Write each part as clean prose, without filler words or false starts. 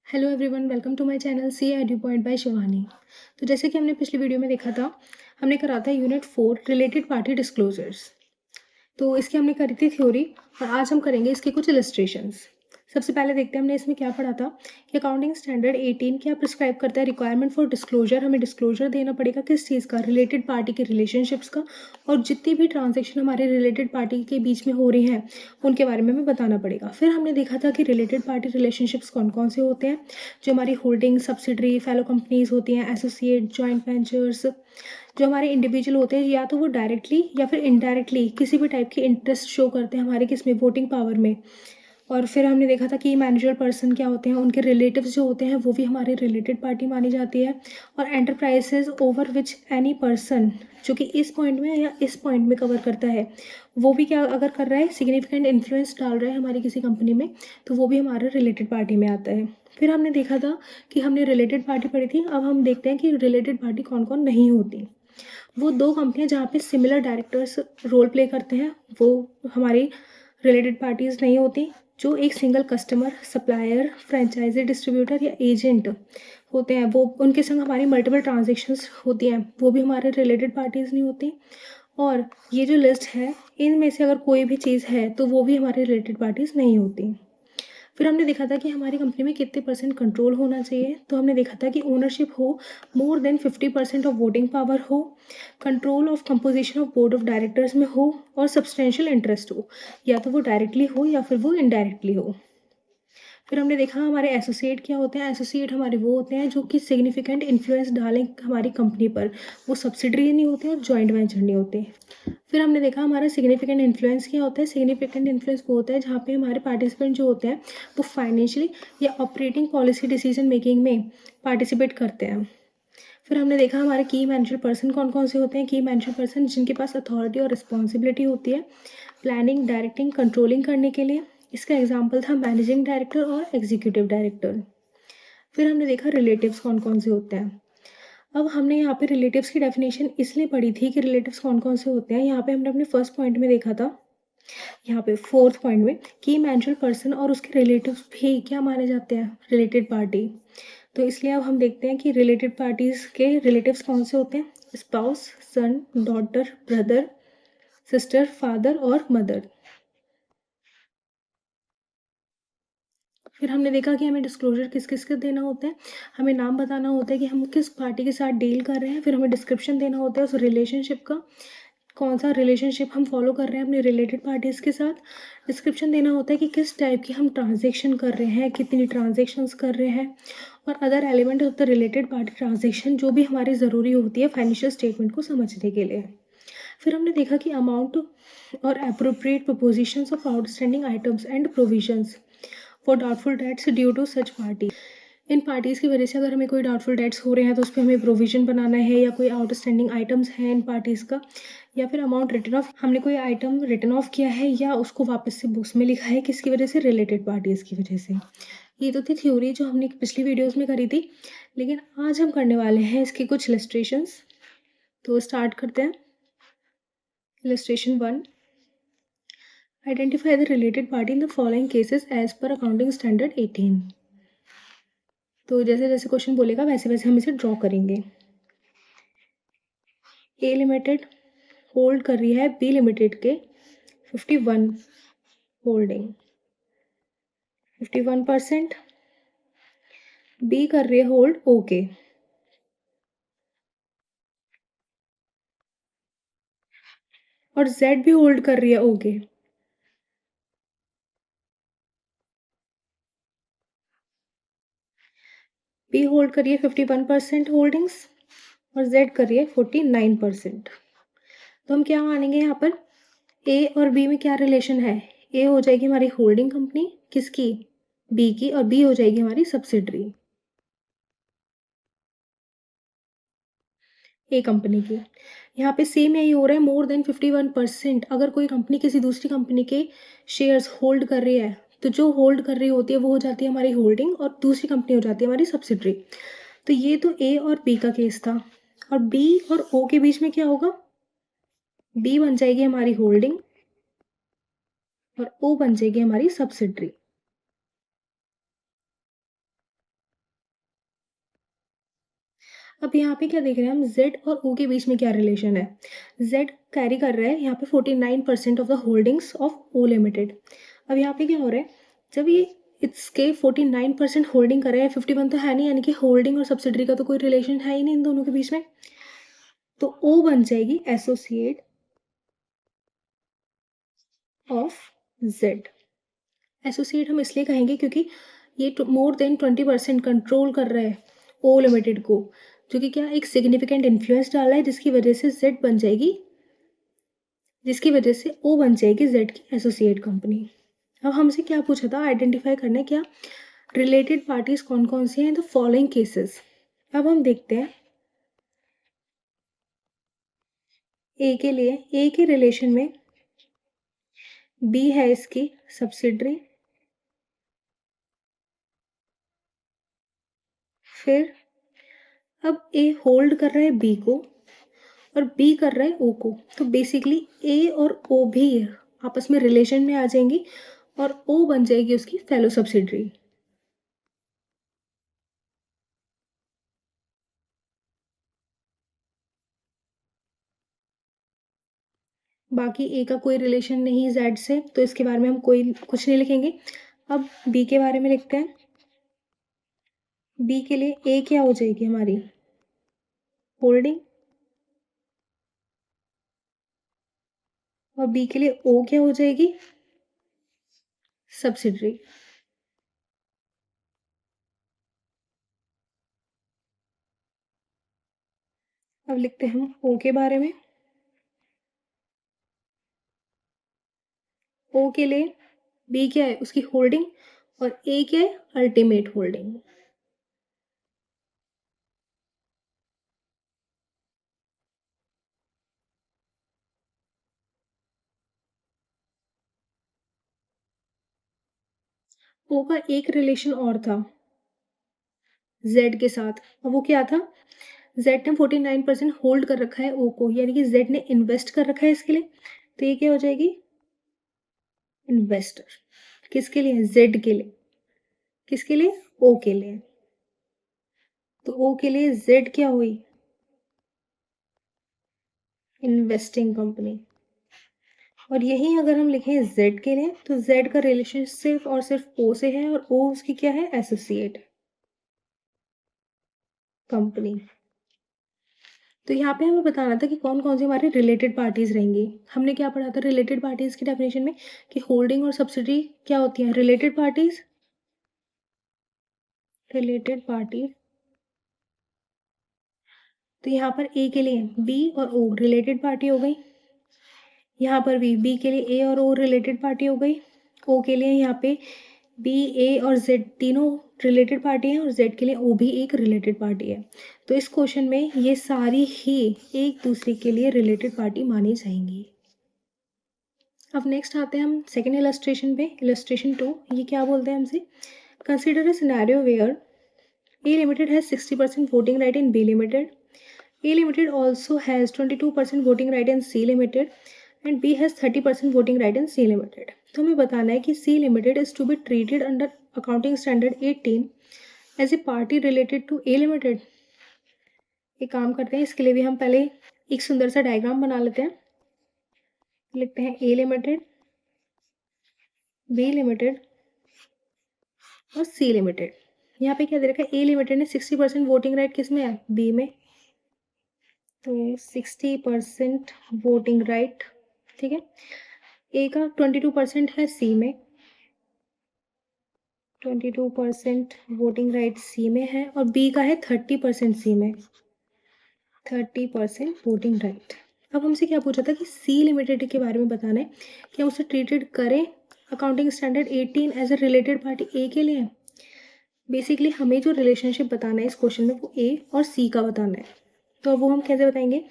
Hello everyone, welcome to my channel C edu point by Shivani. तो जैसे कि हमने पिछली वीडियो में देखा था, हमने करा था यूनिट 4 रिलेटेड पार्टी डिस्क्लोजर्स। तो इसकी हमने करी थी थ्योरी और आज हम करेंगे इसके कुछ इलस्ट्रेशंस। सबसे पहले देखते हैं हमने इसमें क्या पढ़ा था कि अकाउंटिंग स्टैंडर्ड 18 क्या प्रिस्क्राइब करता है रिक्वायरमेंट फॉर डिस्क्लोजर। हमें डिस्क्लोजर देना पड़ेगा किस चीज़ का, रिलेटेड पार्टी के रिलेशनशिप्स का, और जितनी भी ट्रांजेक्शन हमारे रिलेटेड पार्टी के बीच में हो रही हैं उनके बारे में हमें बताना पड़ेगा। फिर हमने देखा था कि रिलेटेड पार्टी रिलेशनशिप्स कौन कौन से होते हैं, जो हमारी होल्डिंग, सब्सिडरी, फेलो कंपनीज होती हैं, एसोसिएट, जॉइंट वेंचर्स। जो हमारे इंडिविजुअल होते हैं या तो वो डायरेक्टली या फिर इनडायरेक्टली किसी भी टाइप की इंटरेस्ट शो करते हैं हमारे किस में, वोटिंग पावर में। और फिर हमने देखा था कि मैनेजर पर्सन क्या होते हैं, उनके रिलेटिव्स जो होते हैं वो भी हमारे रिलेटेड पार्टी मानी जाती है। और enterprises over which any person, जो कि इस पॉइंट में या इस पॉइंट में कवर करता है, वो भी क्या अगर कर रहा है, सिग्निफिकेंट इन्फ्लुएंस डाल रहा है हमारी किसी कंपनी में, तो वो भी हमारे रिलेटेड पार्टी में आता है। फिर हमने देखा था कि हमने रिलेटेड पार्टी पढ़ी थी। अब हम देखते हैं कि रिलेटेड पार्टी कौन कौन नहीं होती। वो दो कंपनियां जहाँ पे सिमिलर डायरेक्टर्स रोल प्ले करते हैं वो हमारी रिलेटेड पार्टीज नहीं होती। जो एक single customer, supplier, franchisee distributor या एजेंट होते हैं, वो उनके संग हमारी मल्टीपल ट्रांजेक्शन्स होती हैं, वो भी हमारे रिलेटेड पार्टीज नहीं होती। और ये जो लिस्ट है, इनमें से अगर कोई भी चीज़ है तो वो भी हमारे रिलेटेड पार्टीज नहीं होती। फिर हमने देखा था कि हमारी कंपनी में कितने परसेंट कंट्रोल होना चाहिए। तो हमने देखा था कि ओनरशिप हो, more than 50% of voting power हो, control of composition of board of directors में हो, और सब्सटेंशियल इंटरेस्ट हो, या तो वो डायरेक्टली हो या फिर वो इनडायरेक्टली हो। फिर हमने देखा हमारे एसोसिएट क्या होते हैं। एसोसिएट हमारे वो होते हैं जो कि सिग्निफिकेंट इन्फ्लुएंस डालें हमारी कंपनी पर। वो सब्सिडरी नहीं होते और जॉइंट वेंचर नहीं होते। फिर हमने देखा हमारा सिग्निफिकेंट इन्फ्लुएंस क्या होता है। सिग्निफिकेंट इन्फ्लुएंस वो होता है जहाँ पे हमारे पार्टिसिपेंट जो होते हैं वो फाइनेंशियली या ऑपरेटिंग पॉलिसी डिसीजन मेकिंग में पार्टिसिपेट करते हैं। फिर हमने देखा हमारे की मैनेजर पर्सन कौन कौन से होते हैं। की मैनेजर पर्सन जिनके पास अथॉरिटी और रिस्पॉन्सिबिलिटी होती है प्लानिंग, डायरेक्टिंग, कंट्रोलिंग करने के लिए। इसका एग्जाम्पल था मैनेजिंग डायरेक्टर और एग्जीक्यूटिव डायरेक्टर। फिर हमने देखा रिलेटिव्स कौन कौन से होते हैं। अब हमने यहाँ पे रिलेटिव्स की डेफिनेशन इसलिए पढ़ी थी कि रिलेटिव्स कौन कौन से होते हैं। यहाँ पे हमने अपने फर्स्ट पॉइंट में देखा था, यहाँ पे फोर्थ पॉइंट में, कि मैनेजर पर्सन और उसके रिलेटिव्स भी क्या माने जाते हैं, रिलेटेड पार्टी। तो इसलिए अब हम देखते हैं कि रिलेटेड पार्टीज के रिलेटिव्स कौन से होते हैं। स्पाउस, सन, डॉटर, ब्रदर, सिस्टर, फादर और मदर। फिर हमने देखा कि हमें डिस्क्लोजर किस किस के देना होता है। हमें नाम बताना होता है कि हम किस पार्टी के साथ डील कर रहे हैं। फिर हमें डिस्क्रिप्शन देना होता है उस रिलेशनशिप का, कौन सा रिलेशनशिप हम फॉलो कर रहे हैं अपने रिलेटेड पार्टीज़ के साथ। डिस्क्रिप्शन देना होता है कि किस टाइप की हम ट्रांजेक्शन कर रहे हैं, कितनी ट्रांजेक्शन्स कर रहे हैं, और other element of the related party transaction जो भी हमारी ज़रूरी होती है फाइनेंशियल स्टेटमेंट को समझने के लिए। फिर हमने देखा कि अमाउंट और appropriate propositions of outstanding items and provisions for doubtful debts due to such party. इन पार्टीज़ की वजह से अगर हमें कोई डाउटफुल डेट्स हो रहे हैं तो उस पर हमें प्रोविजन बनाना है, या कोई आउटस्टैंडिंग आइटम्स हैं इन पार्टीज़ का, या फिर अमाउंट रिटर्न ऑफ, हमने कोई आइटम रिटर्न ऑफ किया है या उसको वापस से बुक्स में लिखा है, किसकी वजह से, रिलेटेड पार्टीज़ की वजह से। ये तो थी थ्योरी जो हमने पिछली वीडियोज़ में करी थी, लेकिन आज हम करने वाले हैं इसकी कुछ इलस्ट्रेशंस। तो स्टार्ट करते हैं। Illustration 1, identify the related party in the following cases as per accounting standard 18। तो जैसे जैसे क्वेश्चन बोलेगा वैसे वैसे हम इसे ड्रॉ करेंगे। ए लिमिटेड होल्ड कर रही है बी लिमिटेड के 51 होल्डिंग, 51%। बी कर रही है होल्ड ओ के, और जेड भी होल्ड कर रही है ओ के। बी होल्ड कर रही है 51% होल्डिंग्स और जेड कर रही है 49%। तो हम क्या मानेंगे यहाँ पर, ए और बी में क्या रिलेशन है। ए हो जाएगी हमारी होल्डिंग कंपनी किसकी, बी की, और बी हो जाएगी हमारी सब्सिडरी ए कंपनी की। यहाँ पे सेम यही हो रहा है, मोर देन 51%। अगर कोई कंपनी किसी दूसरी कंपनी के शेयर्स होल्ड कर रही है तो जो होल्ड कर रही होती है वो हो जाती है हमारी होल्डिंग, और दूसरी कंपनी हो जाती है हमारी सब्सिडरी। तो ये तो ए और बी का केस था। और बी और ओ के बीच में क्या होगा, बी बन जाएगी हमारी होल्डिंग और ओ बन जाएगी हमारी सब्सिडरी। यहाँ पे क्या देख रहे हैं हम, Z और O के बीच में क्या रिलेशन है। Z कैरी कर रहा है यहाँ पे 49% of the holdings of O limited. अब यहाँ पे क्या हो रहा है, जब ये इसके 49% होल्डिंग कर रहा है, 51 तो है नहीं, यानी कि होल्डिंग और सब्सिडरी का तो कोई रिलेशन है ही नहीं इन दोनों के बीच में। तो O बन जाएगी एसोसिएट ऑफ Z। एसोसिएट हम इसलिए कहेंगे क्योंकि ये मोर देन 20% कंट्रोल कर रहा है ओ लिमिटेड को, जो कि क्या एक सिग्निफिकेंट इन्फ्लुएंस डाला है, जिसकी वजह से जेड बन जाएगी, जिसकी वजह से ओ बन जाएगी जेड की एसोसिएट कंपनी। अब हमसे क्या पूछा था, आइडेंटिफाई करना है क्या रिलेटेड पार्टीज कौन कौन सी हैं इन द फॉलोइंग केसेस। अब हम देखते हैं ए के लिए, ए के रिलेशन में बी है इसकी सब्सिडरी, फिर अब ए होल्ड कर रहा है बी को और बी कर रहा है ओ को, तो बेसिकली ए और ओ भी आपस में रिलेशन में आ जाएंगी और ओ बन जाएगी उसकी फेलो सब्सिडरी। बाकी ए का कोई रिलेशन नहीं जेड से, तो इसके बारे में हम कोई कुछ नहीं लिखेंगे। अब बी के बारे में लिखते हैं। बी के लिए ए क्या हो जाएगी हमारी, होल्डिंग, और बी के लिए ओ क्या हो जाएगी, सब्सिडरी। अब लिखते हैं हम ओ के बारे में। ओ के लिए बी क्या है, उसकी होल्डिंग, और ए क्या है, अल्टीमेट होल्डिंग। ओ का एक रिलेशन और था जेड के साथ, और वो क्या था, जेड ने 49% होल्ड कर रखा है ओ को, यानी कि जेड ने इन्वेस्ट कर रखा है इसके लिए, तो ये क्या हो जाएगी, इन्वेस्टर। किसके लिए, जेड के लिए, किसके लिए, ओ के लिए। तो ओ के लिए जेड क्या हुई, इन्वेस्टिंग कंपनी। और यही अगर हम लिखें जेड के लिए, तो जेड का रिलेशन सिर्फ और सिर्फ ओ से है, और ओ उसकी क्या है, एसोसिएट कंपनी। तो यहाँ पे हमें बताना था कि कौन कौन सी हमारे रिलेटेड पार्टीज रहेंगी। हमने क्या पढ़ा था रिलेटेड पार्टीज की डेफिनेशन में, कि होल्डिंग और सब्सिडी क्या होती है, रिलेटेड पार्टीज। रिलेटेड पार्टीज, तो यहाँ पर ए के लिए बी और ओ रिलेटेड पार्टी हो गई, यहाँ पर भी बी के लिए ए और ओ रिलेटेड पार्टी हो गई, ओ के लिए यहाँ पे बी ए और जेड तीनों रिलेटेड पार्टी हैं, और जेड के लिए ओ भी एक रिलेटेड पार्टी है। तो इस क्वेश्चन में ये सारी ही एक दूसरे के लिए रिलेटेड पार्टी मानी जाएंगी। अब नेक्स्ट आते हैं हम सेकेंड इलस्ट्रेशन पे, इलस्ट्रेशन 2। ये क्या बोलते हैं हमसे, consider a scenario where A limited has 60% voting right in B limited, A Limited also has 22% voting right in C Limited and B has 30% voting right in C Limited. तो हमें बताना है कि C Limited is to be treated under accounting standard 18 as a party related to A Limited. एक काम करते हैं, इसके लिए भी हम पहले एक सुंदर सा डायग्राम बना लेते हैं। लिखते हैं A Limited, B Limited और C Limited। यहाँ पे क्या दे रखा है, A Limited ने 60% वोटिंग राइट किस में है, B में, तो 60% वोटिंग राइट, ठीक है। ए का 22% है सी में, 22% वोटिंग राइट सी में है, और बी का है 30% सी में, 30% वोटिंग राइट। अब हमसे क्या पूछा था कि सी लिमिटेड के बारे में बताना है, क्या उसे ट्रीटेड करें accounting standard 18 as a related party A के लिए। बेसिकली हमें जो रिलेशनशिप बताना है इस क्वेश्चन में, वो ए और सी का बताना है। तो अब वो हम कैसे बताएंगे,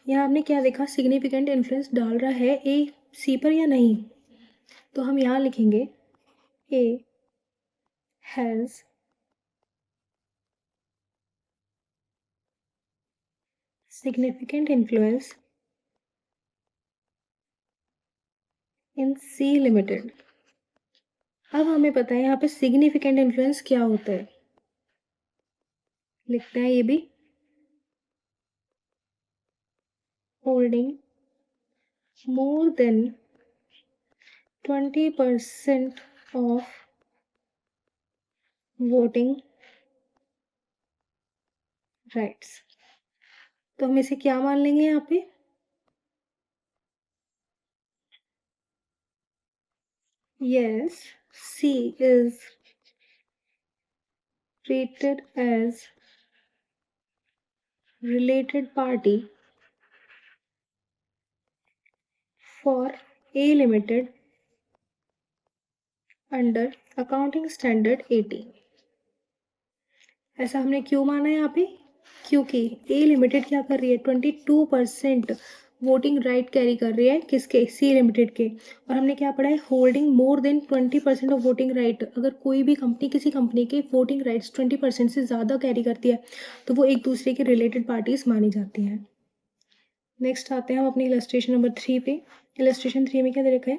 यहाँ हमने क्या देखा, सिग्निफिकेंट इन्फ्लुएंस डाल रहा है ए सी पर या नहीं, तो हम यहाँ लिखेंगे A has significant influence in C limited. अब हमें पता है यहाँ पे सिग्निफिकेंट इन्फ्लुएंस क्या होता है, लिखते हैं ये भी, holding more than 20% of voting rights। तो हम इसे क्या मान लेंगे यहाँ पे? Yes, C is treated as related party for A Limited under Accounting Standard 18। ऐसा हमने क्यों माना है यहाँ पे? क्योंकि ए लिमिटेड क्या कर रही है, 22% वोटिंग राइट कैरी कर रही है, किसके? सी लिमिटेड के। और हमने क्या पढ़ा है, holding more than 20% of voting right. अगर कोई भी कंपनी किसी कंपनी के वोटिंग राइट्स 20% से ज़्यादा कैरी करती है तो वो एक दूसरे के रिलेटेड पार्टीज मानी जाती हैं। नेक्स्ट आते हैं हम अपनी इलस्ट्रेशन नंबर 3 पे। इलस्ट्रेशन 3 में क्या दे रखा है?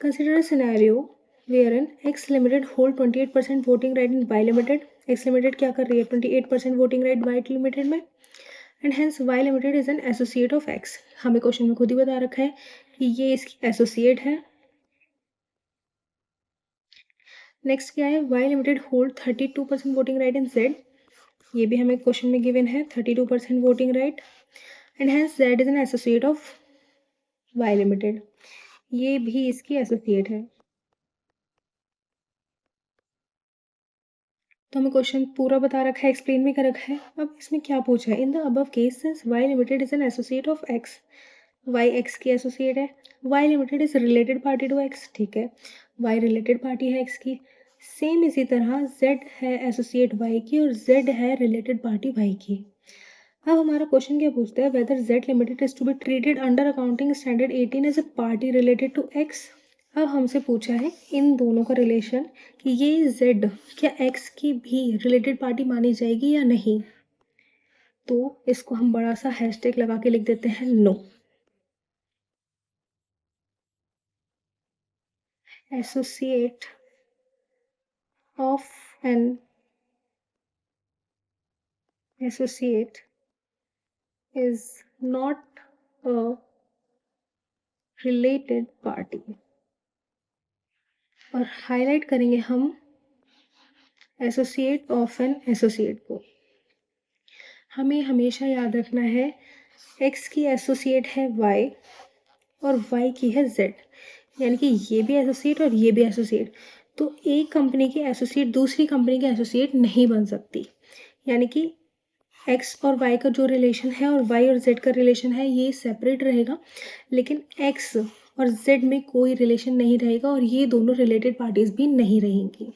Consider a scenario wherein X Limited hold 28% voting right in Y Limited। X Limited क्या कर रही है, 28% voting right Y Limited में, and hence Y Limited is an associate of X। हमें क्वेश्चन में खुद ही बता रखा है कि ये इसकी एसोसिएट है। नेक्स्ट क्या है, Y Limited hold 32% voting right in Z। ये भी हमें क्वेश्चन में गिवन है, 32% voting right, and hence Z is an associate of Y Limited। ये भी इसकी एसोसिएट है। तो हमें क्वेश्चन पूरा बता रखा है, एक्सप्लेन भी कर रखा है। अब इसमें क्या पूछा है, in the above case since Y limited is an associate of X, Y X की एसोसिएट है, Y limited is related party to X, ठीक है, वाई रिलेटेड पार्टी है एक्स की। सेम इसी तरह जेड है एसोसिएट वाई की और जेड है रिलेटेड पार्टी वाई की। अब हमारा क्वेश्चन क्या पूछता है, whether Z limited is to be treated under accounting standard 18 as a party related to X. अब हमसे पूछा है इन दोनों का रिलेशन, कि ये Z क्या X की भी रिलेटेड पार्टी मानी जाएगी या नहीं। तो इसको हम बड़ा सा हैशटैग लगा के लिख देते हैं no. Associate of an associate is not a related party. और हाईलाइट करेंगे हम एसोसिएट ऑफ एन एसोसिएट को। हमें हमेशा याद रखना है एक्स की एसोसिएट है वाई और वाई की है जेड, यानी कि ये भी एसोसिएट और ये भी एसोसिएट। तो एक कंपनी की एसोसिएट दूसरी कंपनी की एसोसिएट नहीं बन सकती, यानी कि एक्स और वाई का जो रिलेशन है और वाई और जेड का रिलेशन है ये सेपरेट रहेगा, लेकिन एक्स और जेड में कोई रिलेशन नहीं रहेगा और ये दोनों रिलेटेड पार्टीज भी नहीं रहेंगी।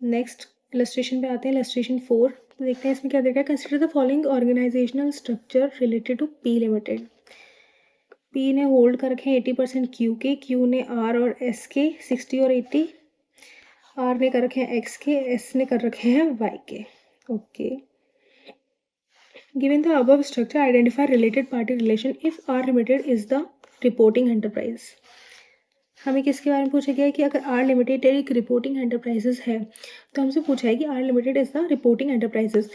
नेक्स्ट इलस्ट्रेशन पे आते हैं, इलस्ट्रेशन 4। तो देखते हैं इसमें क्या देखा है, consider the following organisational structure related to P limited. P ने होल्ड कर रखे हैं 80% क्यू के, क्यू ने आर और एस के 60 और 80, आर ने कर रखे हैं एक्स के, एस ने कर रखे हैं वाई के। Okay, given the above structure identify related party relation if R limited is the reporting enterprise. हमें किसके बारे में पूछा गया है कि अगर आर लिमिटेड एक रिपोर्टिंग एंटरप्राइजेस है तो हमसे पूछा है कि R limited is the reporting enterprises.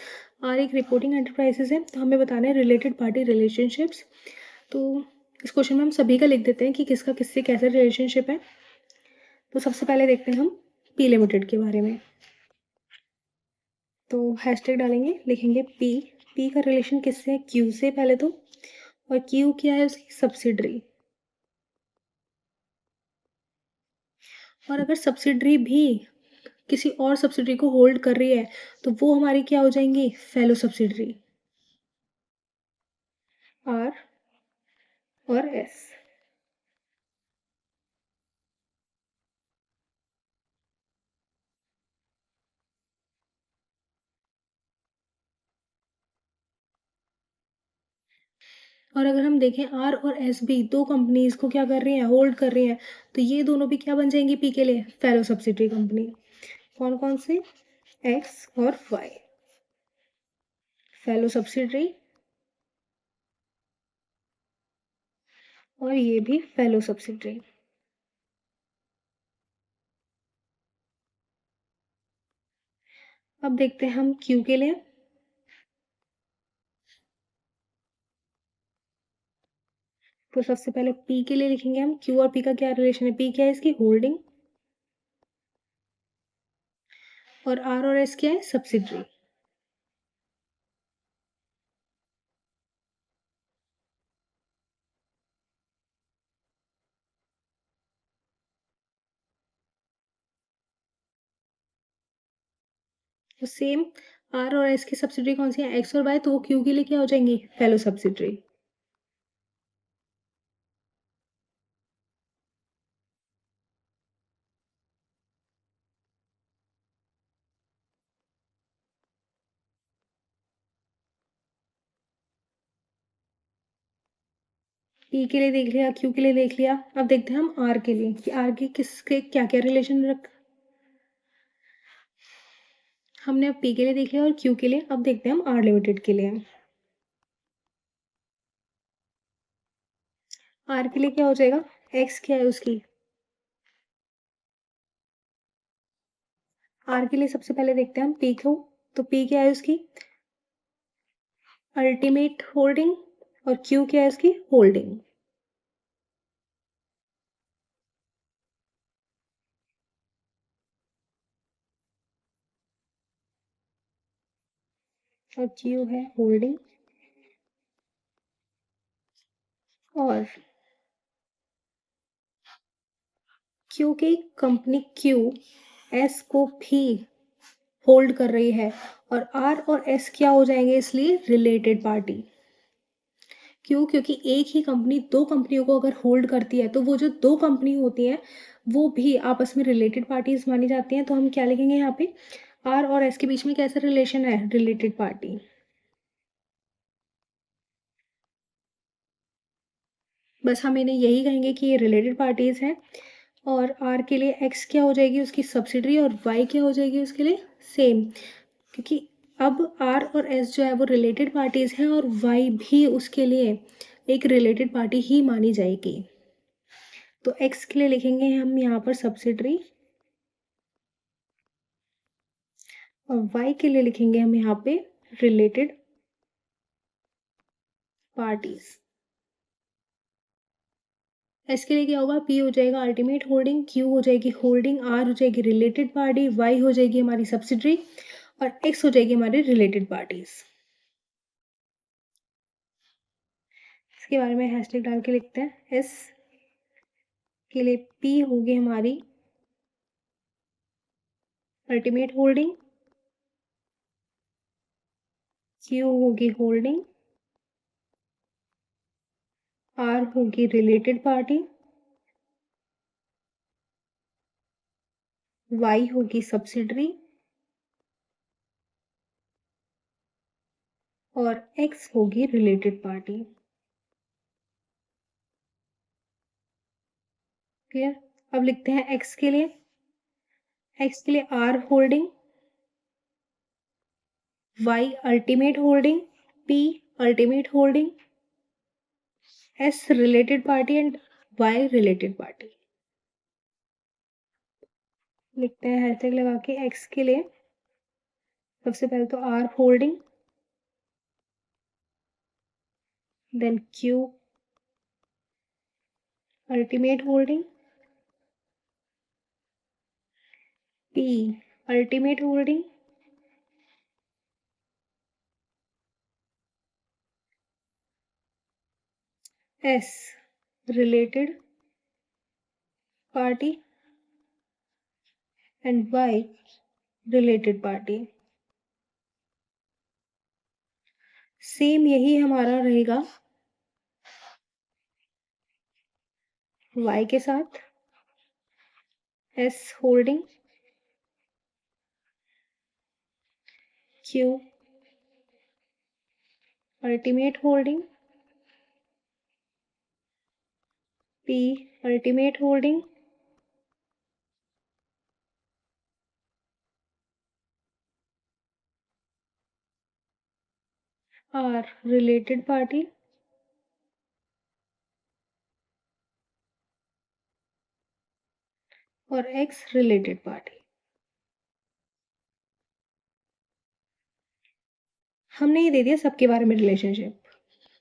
R एक रिपोर्टिंग एंटरप्राइजेस है तो हमें बताना है रिलेटेड पार्टी रिलेशनशिप्स। तो इस क्वेश्चन में हम सभी का लिख देते हैं कि किसका किससे कैसा रिलेशनशिप है। तो सबसे पहले देखते हैं हम पी लिमिटेड के बारे में। तो हैशटैग डालेंगे, लिखेंगे पी। पी का रिलेशन किससे है, क्यू से पहले तो, और क्यू क्या है, उसकी सब्सिडरी। और अगर सब्सिडरी भी किसी और सब्सिडरी को होल्ड कर रही है तो वो हमारी क्या हो जाएंगी, फेलो सब्सिडरी, आर और एस। और अगर हम देखें आर और एस भी दो कंपनीज को क्या कर रही हैं, होल्ड कर रही हैं, तो ये दोनों भी क्या बन जाएंगी पी के लिए, फेलो सब्सिडरी कंपनी। कौन कौन से, एक्स और वाई, फेलो सब्सिडरी, और ये भी फेलो सब्सिडरी। अब देखते हैं हम क्यू के लिए। तो सबसे पहले पी के लिए लिखेंगे हम, क्यू और पी का क्या रिलेशन है, पी क्या है इसकी, होल्डिंग, और आर और एस क्या है, सब्सिडरी। तो सेम आर और एस की सब्सिडरी कौन सी है, एक्स और वाई, तो वो क्यू के लिए क्या हो जाएंगी, फेलो सब्सिडरी। पी के लिए देख लिया, क्यू के लिए देख लिया, अब देखते हैं हम आर के लिए कि आर की किसके क्या क्या रिलेशन रख। हमने अब पी के लिए देख लिया और क्यू के लिए, अब देखते हैं हम आर लिमिटेड के लिए। आर के लिए क्या हो जाएगा, एक्स क्या है उसकी, आर के लिए सबसे पहले देखते हैं हम पी को, तो पी क्या है उसकी, अल्टीमेट होल्डिंग, और क्यू क्या है उसकी, होल्डिंग। और क्यू है होल्डिंग, और क्योंकि कंपनी क्यू एस को भी होल्ड कर रही है, और आर और एस क्या हो जाएंगे इसलिए, रिलेटेड पार्टी। क्यों, क्योंकि एक ही कंपनी दो कंपनियों को अगर होल्ड करती है तो वो जो दो कंपनी होती हैं वो भी आपस में रिलेटेड पार्टीज मानी जाती हैं। तो हम क्या लिखेंगे यहाँ पे, आर और एस के बीच में कैसा रिलेशन है, रिलेटेड पार्टी। बस हम इन्हें यही कहेंगे कि ये रिलेटेड पार्टीज हैं। और आर के लिए एक्स क्या हो जाएगी उसकी सब्सिडरी, और वाई क्या हो जाएगी उसके लिए, सेम। क्योंकि अब आर और एस जो है वो रिलेटेड पार्टीज हैं, और वाई भी उसके लिए एक रिलेटेड पार्टी ही मानी जाएगी। तो एक्स के लिए लिखेंगे हम यहाँ पर सब्सिडरी, और वाई के लिए लिखेंगे हम यहाँ पे रिलेटेड पार्टीज। एस के लिए क्या होगा, पी हो जाएगा अल्टीमेट होल्डिंग, क्यू हो जाएगी होल्डिंग, आर हो जाएगी रिलेटेड पार्टी, वाई हो जाएगी हमारी सब्सिडरी, और एक्स हो जाएगी हमारी रिलेटेड पार्टीज। इसके बारे में हैशटैग डाल के लिखते हैं, एस के लिए पी होगी हमारी अल्टीमेट होल्डिंग, क्यू होगी होल्डिंग, आर होगी रिलेटेड पार्टी, वाई होगी सब्सिडरी, और एक्स होगी रिलेटेड पार्टी। क्लियर। अब लिखते हैं एक्स के लिए, एक्स के लिए R holding, Y ultimate holding, P ultimate holding, S related party, and Y related party. लिखते हैं हैशटैग लगा के, एक्स के लिए सबसे पहले तो R holding, then Q ultimate holding, P ultimate holding, S related party, and Y related party. Same यही हमारा रहेगा वाई के साथ, S holding, Q ultimate holding, P ultimate holding, R related party, और एक्स रिलेटेड पार्टी। हमने ये दे दिया सबके बारे में रिलेशनशिप।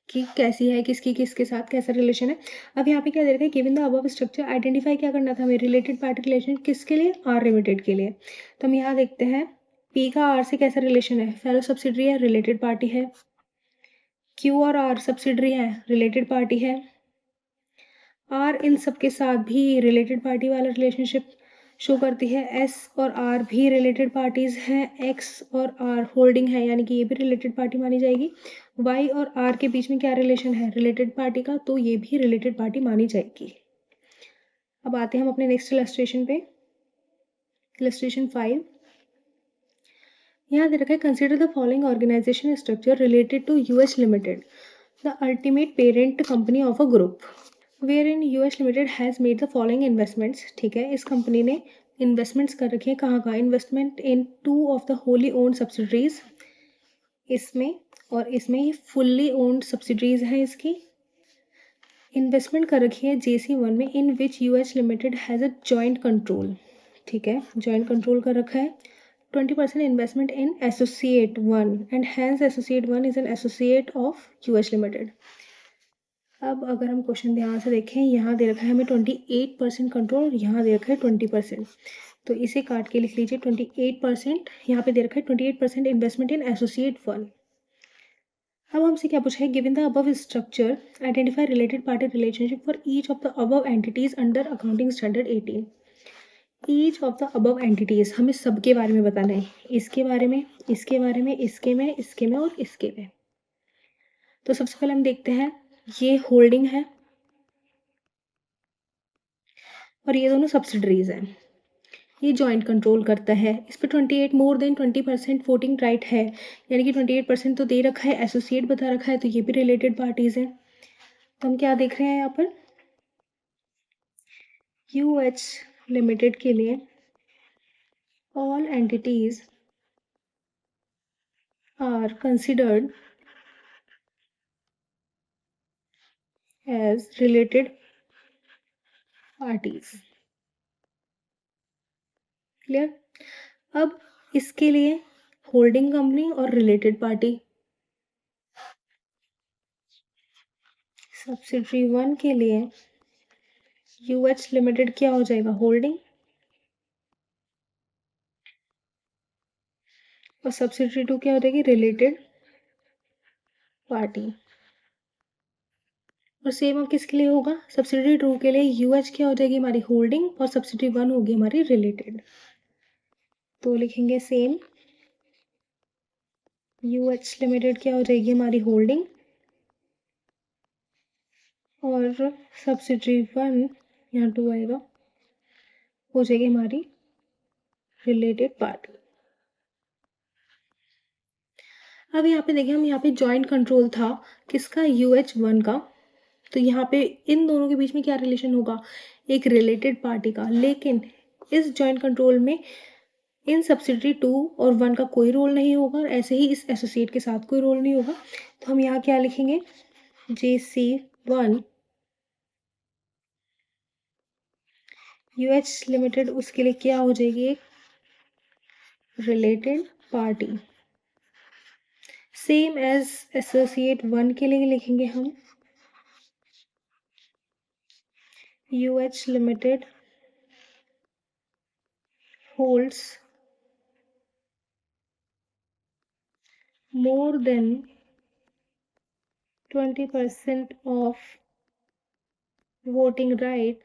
कि कैसी है, किसकी किसके साथ कैसा रिलेशन है। अब यहाँ पे क्या दे रखा है, given the above structure identify क्या करना था हमें, रिलेटेड पार्टी रिलेशन किसके लिए, आर लिमिटेड के लिए। तो हम यहाँ देखते हैं पी का आर से कैसा रिलेशन है, फेलो सब्सिडरी है, रिलेटेड पार्टी है। क्यू और आर सब्सिडरी है, रिलेटेड पार्टी है। आर इन सब के साथ भी रिलेटेड पार्टी वाला रिलेशनशिप शो करती है। एस और आर भी रिलेटेड पार्टीज हैं। एक्स और आर होल्डिंग है, यानी कि ये भी रिलेटेड पार्टी मानी जाएगी। वाई और आर के बीच में क्या रिलेशन है, रिलेटेड पार्टी का, तो ये भी रिलेटेड पार्टी मानी जाएगी। अब आते हैं हम अपने नेक्स्ट इलस्ट्रेशन पे, इलस्ट्रेशन 5। यहाँ दे रखा है consider the following organisation structure related to US limited, the ultimate parent company of a group where in US limited has made the following investments. ठीक है, इस कंपनी ने इन्वेस्टमेंट्स कर रखी है, कहाँ कहाँ, investment in 2 of the wholly owned subsidiaries, इसमें और इसमें, ये फुल्ली ओन्ड सब्सिडरीज हैं इसकी। इन्वेस्टमेंट कर रखी है JC1 में, in which US limited has a joint control. ठीक है, जॉइंट कंट्रोल कर रखा है। 20% investment in associate 1 and hence associate 1 is an associate of US limited. अब अगर हम क्वेश्चन ध्यान से देखें, यहाँ दे रखा है हमें 28% कंट्रोल और यहाँ दे रखा है 20%। तो इसे काट के लिख लीजिए 28%, यहाँ पे दे रखा है 28% इन्वेस्टमेंट इन एसोसिएट 1। अब हमसे क्या पूछा है, given the above structure identify related party relationship for each of the above entities under accounting standard 18। Each of the above entities, हमें सबके बारे में बताना है, इसके बारे में, इसके बारे में, इसके में और इसके में। तो सबसे पहले हम देखते हैं, ये होल्डिंग है और ये दोनों सब्सिडरीज हैं। ये जॉइंट कंट्रोल करता है, इस पर 28 मोर देन 20% वोटिंग राइट है, यानी कि 28% तो दे रखा है, एसोसिएट बता रखा है, तो ये भी रिलेटेड पार्टीज हैं। तो हम क्या देख रहे हैं यहाँ पर, यूएच लिमिटेड के लिए all entities are considered as related parties. Clear. अब इसके लिए होल्डिंग कंपनी और रिलेटेड पार्टी, सब्सिडरी 1 के लिए यूएच लिमिटेड क्या हो जाएगा, होल्डिंग, और सब्सिडरी 2 क्या हो जाएगी, रिलेटेड पार्टी। और सेम अब किसके लिए होगा, सब्सिडरी 2 के लिए यूएच क्या हो जाएगी, हमारी होल्डिंग, और सब्सिडरी 1 होगी हमारी रिलेटेड। तो लिखेंगे सेम, यूएच लिमिटेड क्या हो जाएगी हमारी होल्डिंग, और सब्सिडरी 1, यहाँ 2 आएगा, हो जाएगी हमारी रिलेटेड पार्टी। अब यहाँ पे देखिए, हम यहाँ पे जॉइंट कंट्रोल था किसका, UH1 का। तो यहाँ पे इन दोनों के बीच में क्या रिलेशन होगा, एक रिलेटेड पार्टी का। लेकिन इस जॉइंट कंट्रोल में इन सब्सिडरी 2 और 1 का कोई रोल नहीं होगा, और ऐसे ही इस एसोसिएट के साथ कोई रोल नहीं होगा। तो हम यहाँ क्या लिखेंगे, JC1 UH लिमिटेड, उसके लिए क्या हो जाएगी, एक related party. Same as associate 1 के लिए लिखेंगे हम, UH limited holds more than 20% of voting right,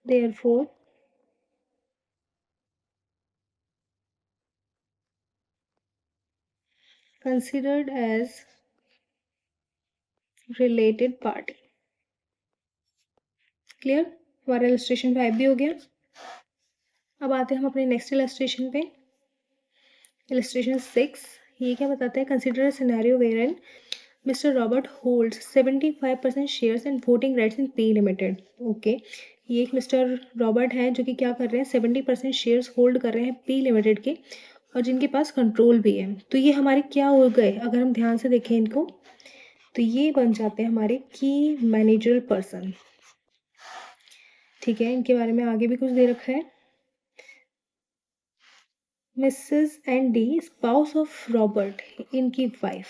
therefore considered as related party। Clear, हमारा इलस्ट्रेशन 5 भी हो गया। अब आते हैं हम अपने नेक्स्ट इलस्ट्रेशन पे, इलस्ट्रेशन 6। ये क्या बताता है, consider scenario where an mister Robert holds 75% shares and voting rights in P limited. Okay, ये एक मिस्टर रॉबर्ट हैं जो कि क्या कर रहे हैं, 70% शेयर्स होल्ड कर रहे हैं पी लिमिटेड के, और जिनके पास कंट्रोल भी है। तो ये हमारे क्या हो गए, अगर हम ध्यान से देखें इनको, तो ये बन जाते हैं हमारे की मैनेजरल पर्सन। ठीक है, इनके बारे में आगे भी कुछ दे रखा है, Mrs Andy spouse of Robert, इनकी वाइफ।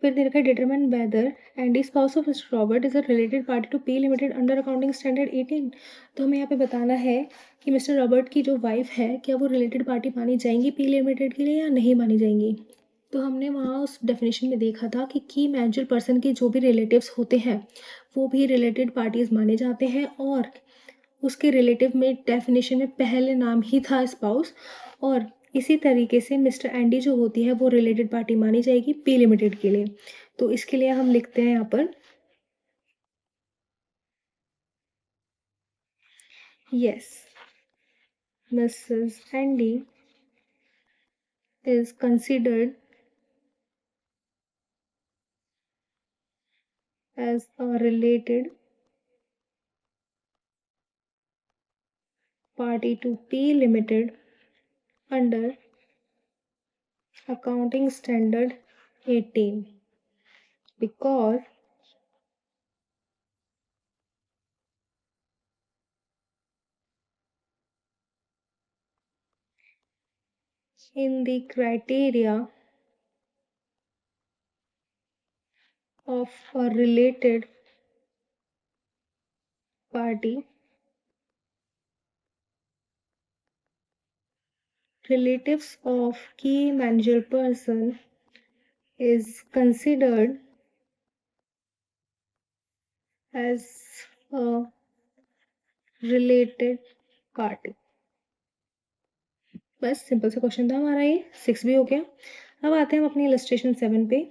फिर दे रखा है determine whether Andy spouse of mister Robert is a related party to P limited under accounting standard 18। तो हमें यहाँ पे बताना है कि मिस्टर रॉबर्ट की जो वाइफ है क्या वो रिलेटेड पार्टी मानी जाएंगी पी लिमिटेड के लिए या नहीं मानी जाएंगी। तो हमने वहाँ उस डेफिनेशन में देखा था कि की मैनेजर पर्सन के जो भी रिलेटिव्स होते हैं वो भी रिलेटेड पार्टीज माने जाते हैं, और उसके रिलेटिव में डेफिनेशन में पहले नाम ही था स्पाउस, और इसी तरीके से मिस्टर एंडी जो होती है वो रिलेटेड पार्टी मानी जाएगी पी लिमिटेड के लिए। तो इसके लिए हम लिखते हैं यहाँ पर yes, Mrs Andy is considered as a related party to P limited under accounting standard 18 because in the criteria of a related party, relatives of key manager person is considered as a related party। बस simple सा question था हमारा, ये 6 भी हो गया। अब आते हैं हम अपनी इलस्ट्रेशन 7 पे।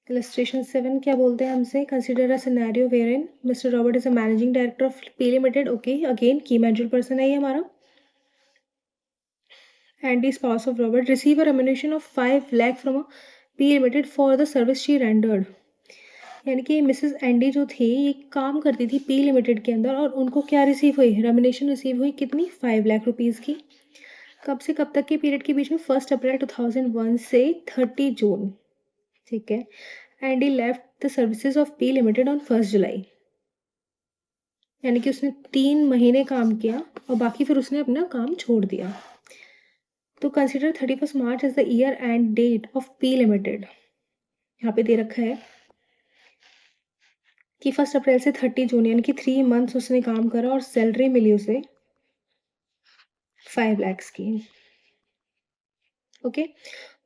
इलस्ट्रेशन 7 क्या बोलते हैं हमसे, consider a scenario where in mister Robert is a managing director of P limited. Okay, again key manager person है ये हमारा। and the spouse of Robert receive a remuneration of 5 lakh from a P Limited for the service she rendered। यानी कि Mrs Andy जो थी ये काम करती थी पी लिमिटेड के अंदर, और उनको क्या रिसीव हुई, रेमुनेशन रिसीव हुई कितनी, 5 लाख रुपीज़ की। कब से कब तक के पीरियड के बीच में, 1 अप्रैल 2001 से 30 जून। ठीक है। Andy left the services of P limited on 1 जुलाई। यानी कि उसने 3 महीने काम किया और बाकी फिर उसने अपना काम छोड़ दिया। तो consider 31 March as the year end date of P limited. यहाँ पे दे रखा है कि 1 अप्रैल से 30 जून, यानी कि 3 मंथ्स उसने काम करा और सैलरी मिली उसे 5 lakhs की। ओके,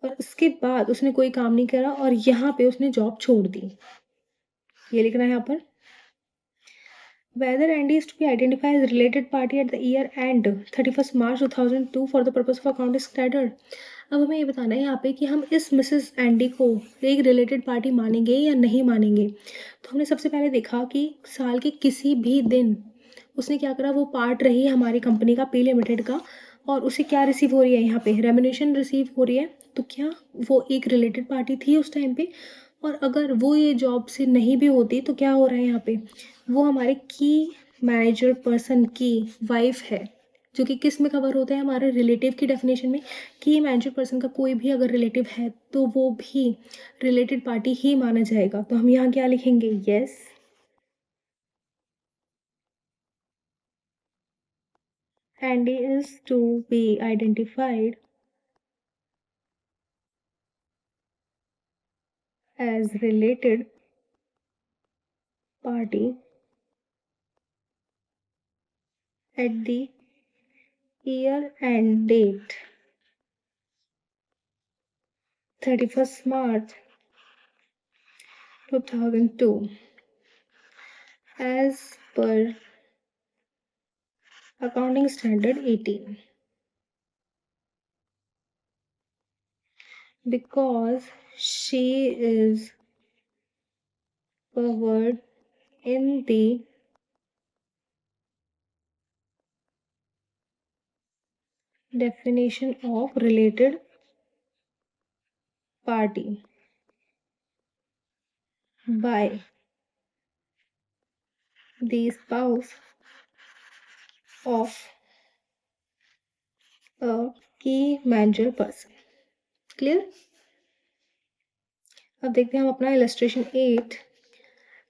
और उसके बाद उसने कोई काम नहीं करा और यहाँ पे उसने जॉब छोड़ दी। ये लिखना है यहाँ पर, whether Andy is to be identified as related party at the year end 31st March 2002 for the purpose of accounting standard। अब हमें ये बताना है यहाँ पे कि हम इस मिसेस एंडी को एक रिलेटेड पार्टी मानेंगे या नहीं मानेंगे। तो हमने सबसे पहले देखा कि साल के किसी भी दिन उसने क्या करा, वो पार्ट रही है हमारी कंपनी का पी लिमिटेड का, और उसे क्या रिसीव हो रही है, यहाँ पे रेमुनेशन रिसीव हो रही है। तो क्या वो एक रिलेटेड पार्टी थी उस टाइम पे, और अगर वो ये जॉब से नहीं भी होती तो क्या हो रहा है यहाँ पे, वो हमारे की मैनेजर पर्सन की वाइफ है, जो कि किस में कवर होता है, हमारे रिलेटिव की डेफिनेशन में। की मैनेजर पर्सन का कोई भी अगर रिलेटिव है तो वो भी रिलेटेड पार्टी ही माना जाएगा। तो हम यहाँ क्या लिखेंगे, yes, Andy is to be identified as related party at the year and date 31st March 2002 as per accounting standard 18, because she is covered in the definition of related party by the spouse of a key manager person। क्लियर। अब देखते हैं हम अपना illustration 8।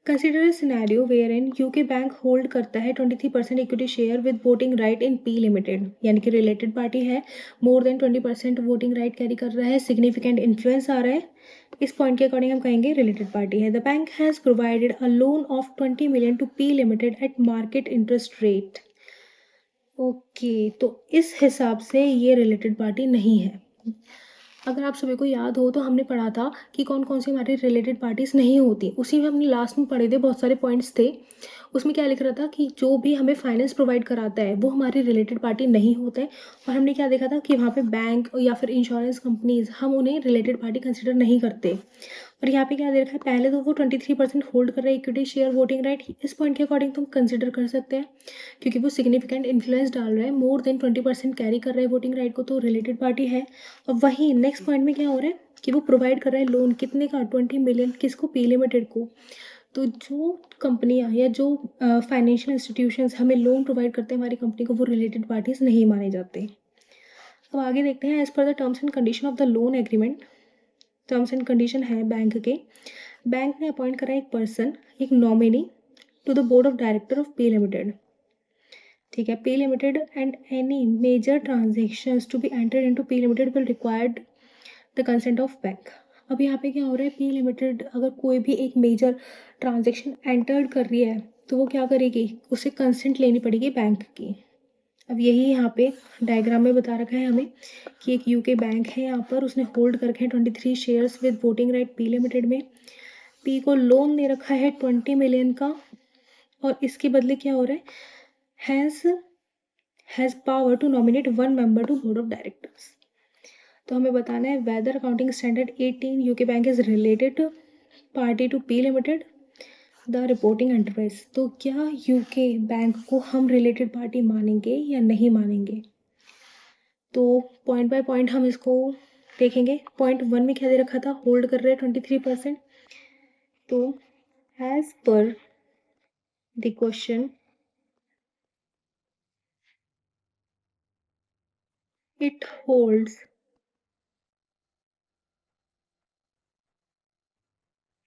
Consider a scenario where in UK bank hold करता है 23% equity share with voting right in P limited, यानी कि रिलेटेड पार्टी है, more than 20% voting right carry कर रहा है, सिग्निफिकेंट इन्फ्लुएंस आ रहा है। इस पॉइंट के अकॉर्डिंग हम कहेंगे रिलेटेड पार्टी है। The bank has provided a loan of 20 million to P limited at market interest rate. Okay, तो इस हिसाब से ये रिलेटेड पार्टी नहीं है। अगर आप सभी को याद हो तो हमने पढ़ा था कि कौन कौन सी हमारी रिलेटेड पार्टीज नहीं होती, उसी में हमने लास्ट में पढ़े थे, बहुत सारे पॉइंट्स थे। उसमें क्या लिख रहा था कि जो भी हमें फाइनेंस प्रोवाइड कराता है वो हमारी रिलेटेड पार्टी नहीं होता है। और हमने क्या देखा था कि वहाँ पे बैंक या फिर इंश्योरेंस कंपनीज हम उन्हें रिलेटेड पार्टी कंसिडर नहीं करते। और यहाँ पे क्या दे रखा है, पहले तो वो 23% होल्ड कर रहे हैं इक्विटी शेयर वोटिंग राइट, इस पॉइंट के अकॉर्डिंग तुम कंसिडर कर सकते हैं क्योंकि वो सिग्निफिकेंट इन्फ्लुएंस डाल रहा है, मोर देन 20% कैरी कर रहा है वोटिंग राइट को, तो रिलेटेड पार्टी है। और वहीं नेक्स्ट पॉइंट में क्या हो रहा है कि वो प्रोवाइड कर रहा है लोन, कितने का, 20 मिलियन, किसको, पी लिमिटेड को। तो जो कंपनियां या जो फाइनेंशियल इंस्टीट्यूशंस हमें लोन प्रोवाइड करते हैं हमारी कंपनी को, वो रिलेटेड पार्टीज नहीं माने जाते। अब आगे देखते हैं, as per the terms and condition of the loan agreement. Terms and condition है बैंक के, बैंक ने अपॉइंट करा एक पर्सन, एक nominee, to the board of director of pay limited. ठीक है, pay limited and any major transactions to be enter into pay limited will required the consent of bank. अब यहाँ पे क्या हो रहा है, पी लिमिटेड अगर कोई भी एक मेजर ट्रांजेक्शन एंटर्ड कर रही है तो वो क्या करेगी, उसे कंसेंट लेनी पड़ेगी बैंक की। अब यही यहाँ पे डायग्राम में बता रखा है हमें कि एक यूके बैंक है, यहाँ पर उसने होल्ड कर रखे हैं 23 shares with voting right P limited में। पी को लोन दे रखा है 20 मिलियन का, और इसके बदले क्या हो रहा है, has power to nominate one member to board of directors. तो हमें बताना है whether accounting standard 18 UK bank is related party to P limited the reporting enterprise. तो क्या यूके बैंक को हम रिलेटेड पार्टी मानेंगे या नहीं मानेंगे, तो पॉइंट बाय पॉइंट हम इसको देखेंगे। पॉइंट 1 में क्या दे रखा था, होल्ड कर रहे हैं 23%। तो as per the question it holds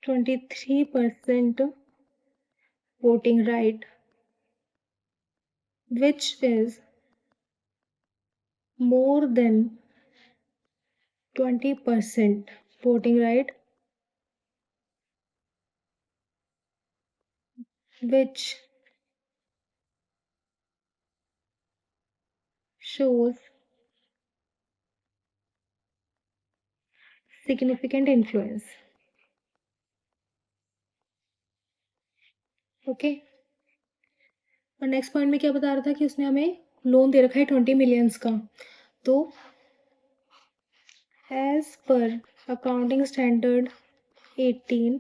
23% voting right, which is more than 20% voting right, which shows significant influence. Okay, और नेक्स्ट पॉइंट में क्या बता रहा था कि उसने हमें लोन दे रखा है 20 मिलियंस का। तो as per accounting standard 18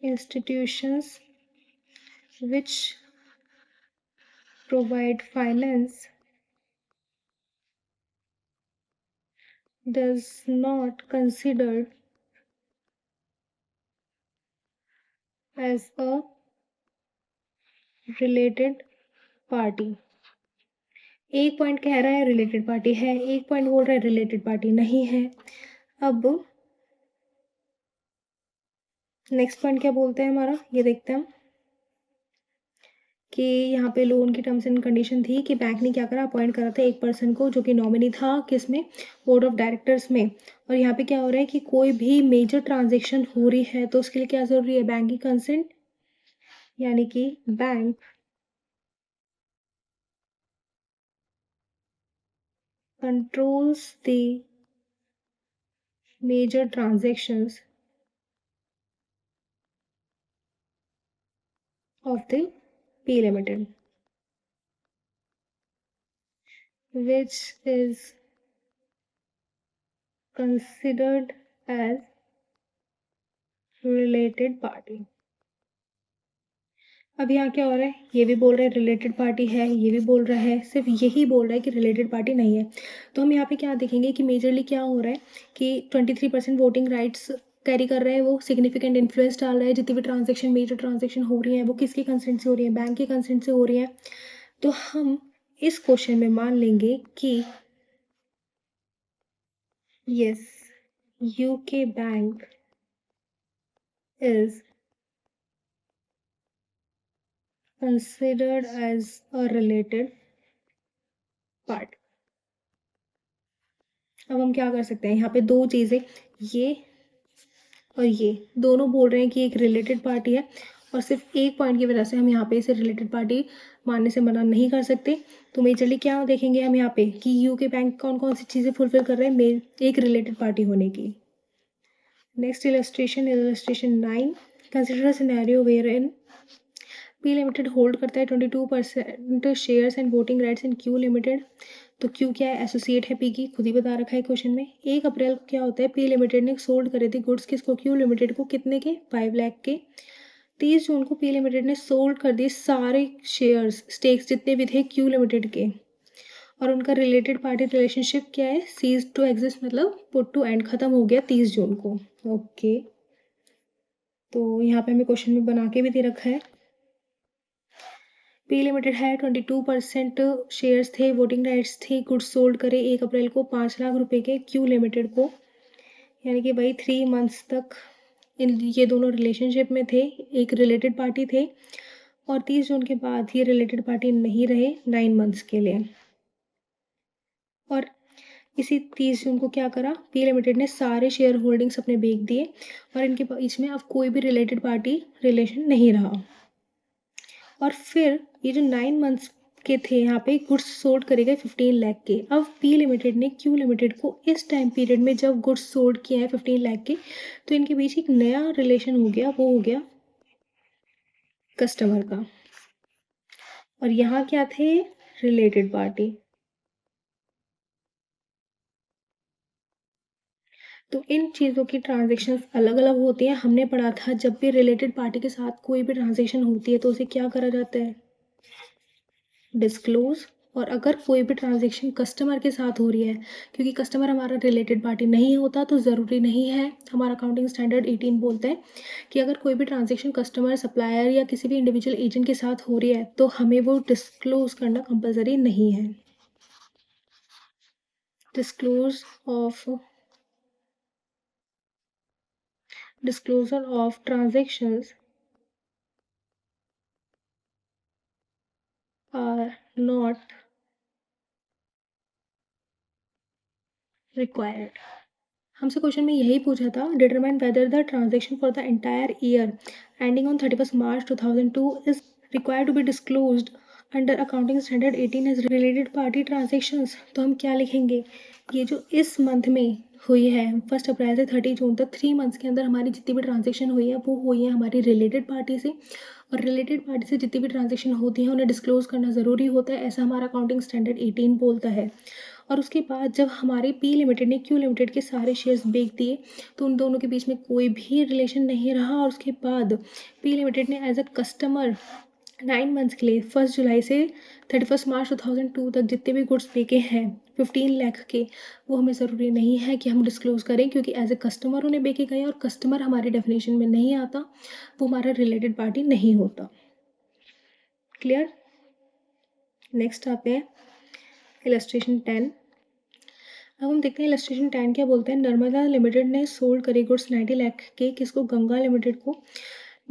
institutions which provide finance does not considered as a related party। एक पॉइंट कह रहा है रिलेटेड पार्टी है, एक पॉइंट बोल रहा है रिलेटेड पार्टी नहीं है। अब नेक्स्ट पॉइंट क्या बोलते हैं हमारा, ये देखते हैं हम कि यहाँ पे लोन की टर्म्स एंड कंडीशन थी कि बैंक ने क्या करा, अपॉइंट करा था एक पर्सन को जो कि नॉमिनी था किसमें, बोर्ड ऑफ डायरेक्टर्स में। और यहाँ पे क्या हो रहा है कि कोई भी मेजर ट्रांजेक्शन हो रही है तो उसके लिए क्या जरूरी है, बैंक की कंसेंट, यानी कि bank controls the major transactions of the P limited, which is considered as related party। अब यहाँ क्या हो रहा है, ये भी बोल रहा है रिलेटेड पार्टी है, ये भी बोल रहा है, सिर्फ यही बोल रहा है कि रिलेटेड पार्टी नहीं है। तो हम यहाँ पे क्या देखेंगे कि मेजरली क्या हो रहा है कि 23% वोटिंग राइट्स कैरी कर रहा है, वो सिग्निफिकेंट इन्फ्लुएंस डाल रहा है, जितनी भी ट्रांजेक्शन, मेजर ट्रांजेक्शन हो रही है वो किसके कंसेंट से हो रही है, बैंक के कंसेंट से हो रही है। तो हम इस क्वेश्चन में मान लेंगे कि yes, UK bank is considered as a related part। अब हम क्या कर सकते हैं, यहाँ पे दो चीज़ें, ये और ये दोनों बोल रहे हैं कि एक रिलेटेड पार्टी है, और सिर्फ एक पॉइंट की वजह से हम यहाँ पे इसे रिलेटेड पार्टी मानने से मना नहीं कर सकते। तो मेजरली क्या देखेंगे हम यहाँ पे कि यू के बैंक कौन कौन सी चीज़ें फुलफिल कर रहे हैं मेन एक रिलेटेड पार्टी होने की। Next illustration 9, consider scenario where in P limited hold करता है 22% shares and voting rights in Q limited. तो क्यू क्या है, एसोसिएट है पी की, खुद ही बता रखा है क्वेश्चन में। 1 अप्रैल को क्या होता है, पी लिमिटेड ने सोल्ड करे थे गुड्स किसको, क्यू लिमिटेड को, कितने के, 5 लाख के। 30 जून को पी लिमिटेड ने सोल्ड कर दिए सारे शेयर्स स्टेक्स जितने भी थे क्यू लिमिटेड के, और उनका रिलेटेड पार्टी रिलेशनशिप क्या है, सीज टू एग्जिस्ट, मतलब पुट टू एंड, खत्म हो गया 30 जून को। ओके, तो यहाँ पे हमें क्वेश्चन में बना के भी दे रखा है। पी लिमिटेड है 22% शेयर्स थे, वोटिंग राइट्स थे, गुड्स सोल्ड करे 1 अप्रैल को 5 लाख रुपए के क्यू लिमिटेड को, यानी कि भाई 3 मंथ्स तक ये दोनों रिलेशनशिप में थे, एक रिलेटेड पार्टी थे, और 30 जून के बाद ये रिलेटेड पार्टी नहीं रहे 9 मंथ्स के लिए। और इसी 30 जून को क्या करा, पी लिमिटेड ने सारे शेयर होल्डिंग्स अपने बेच दिए, और इनके बीच में अब कोई भी रिलेटेड पार्टी रिलेशन नहीं रहा। और फिर ये जो 9 मंथ्स के थे यहाँ पे गुड्स सोल्ड करे गए 15 लाख के। अब पी लिमिटेड ने क्यू लिमिटेड को इस टाइम पीरियड में जब गुड्स सोल्ड किए हैं 15 लाख के, तो इनके बीच एक नया रिलेशन हो गया, वो हो गया कस्टमर का। और यहाँ क्या थे, रिलेटेड पार्टी। तो इन चीज़ों की ट्रांजेक्शन अलग अलग होती हैं। हमने पढ़ा था जब भी रिलेटेड पार्टी के साथ कोई भी ट्रांजेक्शन होती है तो उसे क्या करा जाता है, डिस्क्लोज। और अगर कोई भी ट्रांजेक्शन कस्टमर के साथ हो रही है, क्योंकि कस्टमर हमारा रिलेटेड पार्टी नहीं होता, तो ज़रूरी नहीं है, हमारा अकाउंटिंग स्टैंडर्ड 18 बोलता है कि अगर कोई भी ट्रांजेक्शन कस्टमर, सप्लायर या किसी भी इंडिविजुअल एजेंट के साथ हो रही है तो हमें वो डिस्क्लोज करना कंपलसरी नहीं है। Disclosure of transactions are not required. हमसे क्वेश्चन में यही पूछा था, determine whether the transaction for the entire year ending on 31 March 2002 is required to be disclosed under accounting standard 18 as related party transactions. तो हम क्या लिखेंगे, ये जो इस मंथ में हुई है 1 अप्रैल से 30 जून तक, 3 मंथ्स के अंदर हमारी जितनी भी ट्रांजेक्शन हुई है वो हुई है हमारी रिलेटेड पार्टी से, और रिलेटेड पार्टी से जितनी भी ट्रांजेक्शन होती है उन्हें डिस्क्लोज करना ज़रूरी होता है, ऐसा हमारा अकाउंटिंग स्टैंडर्ड 18 बोलता है। और उसके बाद जब हमारे पी लिमिटेड ने क्यू लिमिटेड के सारे शेयर्स बेच दिए, तो उन दोनों के बीच में कोई भी रिलेशन नहीं रहा, और उसके बाद पी लिमिटेड ने एज अ कस्टमर 9 मंथ्स के लिए 1 जुलाई से 31 मार्च 2002 तक जितने भी गुड्स बेचे हैं 15 लाख के, वो हमें ज़रूरी नहीं है कि हम डिस्क्लोज करें, क्योंकि एज ए कस्टमर उन्हें बेचे गए, और कस्टमर हमारी डेफिनेशन में नहीं आता, वो हमारा रिलेटेड पार्टी नहीं होता। क्लियर। नेक्स्ट आते हैं इलस्ट्रेशन 10। अब हम देखते हैं इलस्ट्रेशन 10 क्या बोलते हैं। नर्मदा लिमिटेड ने सोल्ड करी गुड्स 90 लाख के, किसको, गंगा लिमिटेड को,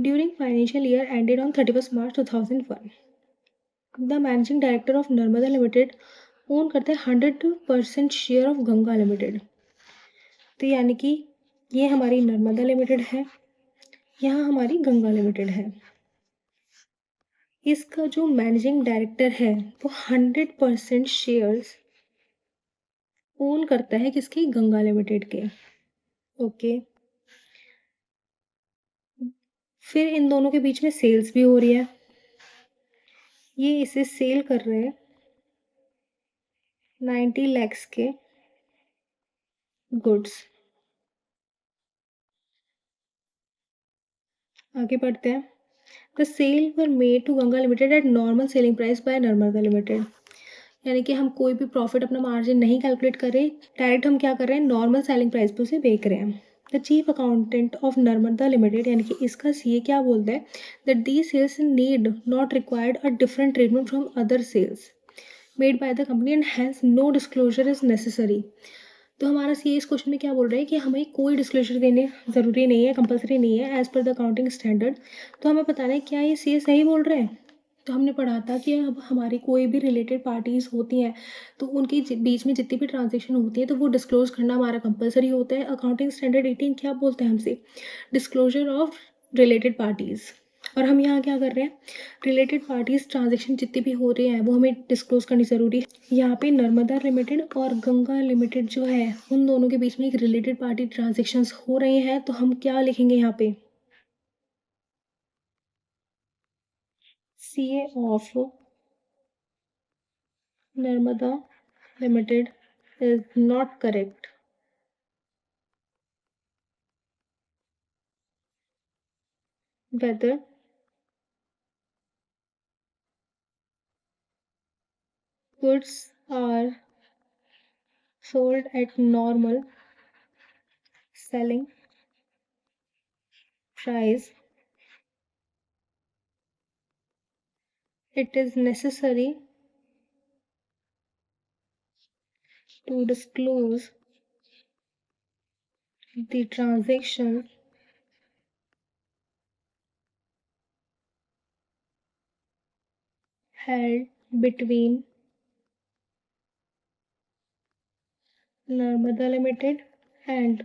during financial year ended on 31 March 2001। The managing director of Narmada limited own करते हैं 100% शेयर ऑफ गंगा लिमिटेड। तो यानी कि ये हमारी नर्मदा लिमिटेड है, यहाँ हमारी गंगा लिमिटेड है। इसका जो मैनेजिंग डायरेक्टर है वो 100% शेयर्स ओन करता है, किसकी, गंगा लिमिटेड के। ओके, फिर इन दोनों के बीच में सेल्स भी हो रही है, ये इसे सेल कर रहे हैं 90 लैक्स के गुड्स। आगे बढ़ते हैं। The sale were made to Ganga limited at normal selling price by Narmada limited. यानी कि हम कोई भी प्रॉफिट अपना मार्जिन नहीं कैलकुलेट कर रहे, डायरेक्ट हम क्या कर रहे हैं, नॉर्मल सेलिंग प्राइस पे उसे बेच रहे हैं। The chief accountant of Narmada limited, यानी कि इसका सीए क्या बोलता है, that the sales need not required a different treatment from other sales made by the company and hence no disclosure is necessary. तो हमारा सीए इस क्वेश्चन में क्या बोल रहा है कि हमें कोई डिस्क्लोजर देने ज़रूरी नहीं है, कंपल्सरी नहीं है as per the accounting standard. तो हमें बताना है क्या ये सीए सही बोल रहे हैं? तो हमने पढ़ा था कि अब हमारी कोई भी रिलेटेड पार्टीज़ होती हैं, तो उनके बीच में जितनी भी ट्रांजेक्शन होती है तो वो डिस्क्लोज करना हमारा कंपल्सरी होता है। अकाउंटिंग स्टैंडर्ड 18 क्या बोलते हैं हमसे? Disclosure of related parties. और हम यहाँ क्या कर रहे हैं, रिलेटेड पार्टीज़ ट्रांजेक्शन जितनी भी हो रही हैं वो हमें डिस्क्लोज करनी ज़रूरी है। यहाँ पे नर्मदा लिमिटेड और गंगा लिमिटेड जो है उन दोनों के बीच में एक रिलेटेड पार्टी ट्रांजेक्शन्स हो रहे हैं, तो हम क्या लिखेंगे यहाँ पे? CA of Narmada limited is not correct. Whether goods are sold at normal selling price, it is necessary to disclose the transaction held between Narmada Limited and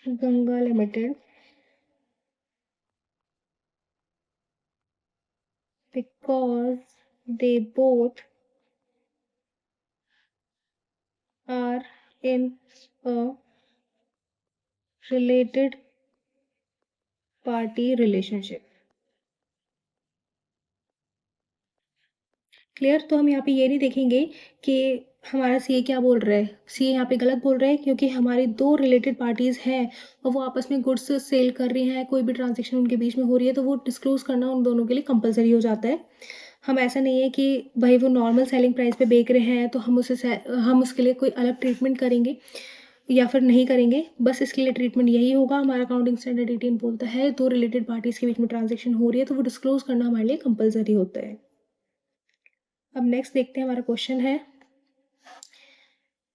Ganga Limited because they both are in a related party relationship. Clear? तो हम यहाँ पे ये नहीं देखेंगे कि हमारा CA क्या बोल रहा है। सीए यहाँ पे गलत बोल रहा है क्योंकि हमारी 2 रिलेटेड पार्टीज़ हैं और वो आपस में गुड्स सेल कर रही हैं, कोई भी ट्रांज़ैक्शन उनके बीच में हो रही है तो वो डिस्क्लोज़ करना उन दोनों के लिए कंपल्सरी हो जाता है। हम ऐसा नहीं है कि भाई वो नॉर्मल सेलिंग प्राइस पे बेच रहे हैं तो हम उसके लिए कोई अलग ट्रीटमेंट करेंगे या फिर नहीं करेंगे। बस इसके लिए ट्रीटमेंट यही होगा, हमारा अकाउंटिंग स्टैंडर्ड 18 बोलता है 2 रिलेटेड पार्टीज़ के बीच में ट्रांज़ैक्शन हो रही है तो वो डिस्क्लोज़ करना हमारे लिए कंपल्सरी होता है। अब नेक्स्ट देखते हैं हमारा क्वेश्चन है।